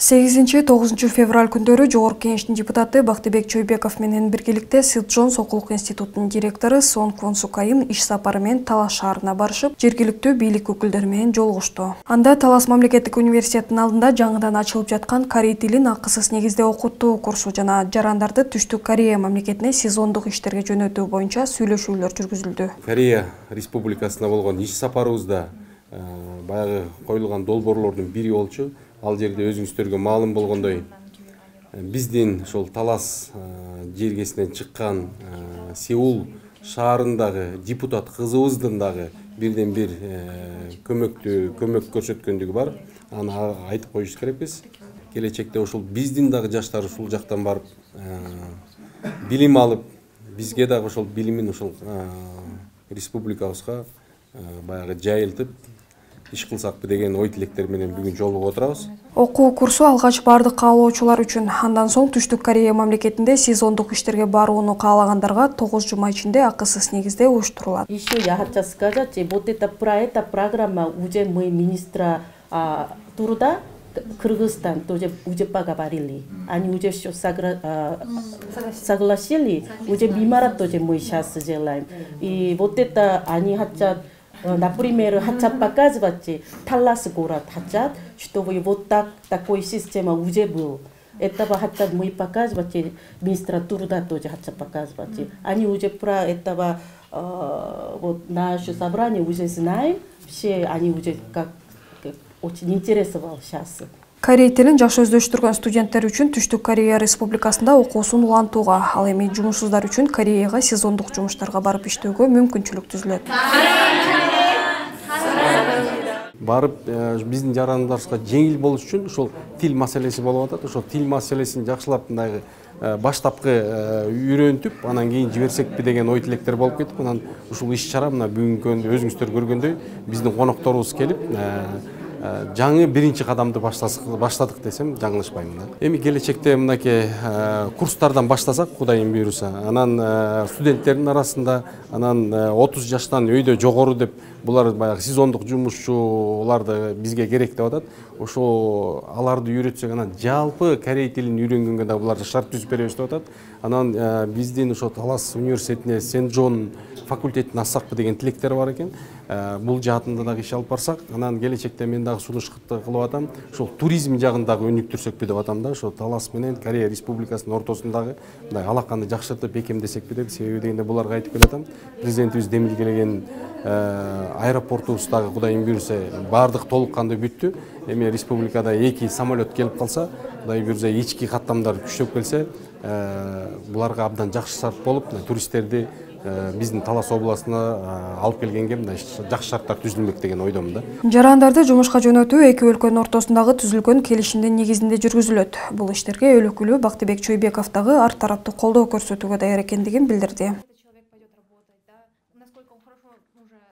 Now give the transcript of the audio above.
8-9 февраль күндөрү Жогорку Кеңештин депутаты Бактыбек Чойбеков менен биргеликте Силджон Сокулук институтунун директору Сон Квон Сукайым иш сапары менен Талас шаарына барышып, жергиликтүү бийлик өкүлдөрү менен жолугушту. Анда Талас мамлекеттик университетинин алдында жаңыдан ачылып жаткан корей тилин акысыз негизде окутуу курсу жана жарандарды Түштүк Корея мамлекетине сезондук иштерге жөнөтүү боюнча сүйлөшүүлөр жүргүзүлдү. Корея Республикасына болгон иш сапарыбызда баягы коюлган долбоорлордун бири болчу. Ал жерде өзүңүздөргө маалым болгондой, биздин ошол Талас жергесинен чыккан Сеул шаарындагы депутат кызыбыздын дагы бирден бир көмөк көрсөткөндүгү бар. Аны айтып коюш керекпиз. Келечекте ошол биздин дагы жаштар ушул жактан барып билим алып, бизге дагы ошол билимин ошол республикабызга баягы жайылтып иш кылсакпы деген ой тилектер менен бүгүн жолугуп отурабыз. Окуу курсу алгач бардык каалоочулар үчүн, андан соң Түштүк Корея мамлекетинде сезондук иштерге барууну каалагандарга 9 жума ичинде акысыз негизде уюштурулат. Еще я хочу сказать, вот эта программа уже мы министра труда Кыргызстан тоже уже поговорили. Они уже все согласили, уже меморандум тоже мы сейчас делаем. И вот это они хотят, например, хотят показывать Талас город, хотят, чтобы вот такой система уже был. Этого хотят мы показывать, министра труда тоже хотят показывать. Они уже про этого вот наше собрание уже знаем, все они уже как очень интересовал сейчас. Корей тилин жакшы өздөштүргөн студенттер үчүн Түштүк Корея Республикасында окуусун улантууга, ал эми жумушсуздар үчүн Кореяга сезондук жумуштарга барып иштөөгө мүмкүнчүлүк түзүлөт. Барып биздин жарандарыбызга жеңил болуш үчүн ошол тил маселеси болуп атат. Ошол тил маселесин жакшылап мындагы баштапкы үйрөнтүп, анан кийин жиберсекпи деген ой тилектер болуп кетип, анан ушул иш чара мына бүгүнкү өзүңүздөр көргөндөй биздин конокторубуз келип жаңы биринчи кадамды баштадык десем жаңылышпаймын. Эми келечекте мынакей курстардан баштасак, Кудайым буйруса, анан студенттердин арасында, анан 30 жаштан өйдө жогору деп булар баягы сезондук жумушчуларды бизге керек деп атат. Ошо аларды үйрөтсөк, анан жалпы корей тилин үйрөнгөнгө да булар шарт түзүп беребиз деп атат. Анан биздин ошо Талас университетине Сенджон факультетин ачсакпы деген тилектер бар экен. Бул жаатында дагы иш алып барсак, анан келечекте мен дагы сунуш кылып атам. Ошол туризм жагын дагы өнүктүрсөкпү деп атам да. Ошо Талас менен Корея Республикасынын ортосундагы мындай алаканы жакшыртып бекемдесекпи деп, себеби дегенде буларга айтып келатам. Президентибиз демилгелеген аэропортубуз дагы Кудайым буйруса бардык толук кандуу бүттү. Эми республикада 2 самолет келип калса, Кудайым буйруса ички каттамдар күчөп келсе, буларга абдан жакшы шарт болуп, туристтерди биздин Талас областына алып келгенге мындай жакшы шарттар түзүлмөк деген ойдомун да. Жарандарды жумушка жөнөтүү эки өлкөнүн ортосундагы түзүлгөн келишимдин негизинде жүргүзүлөт. Бул иштерге өл өкүлү Бактыбек Чойбеков дагы ар тараптуу колдоо көрсөтүүгө даяр экендигин билдирди.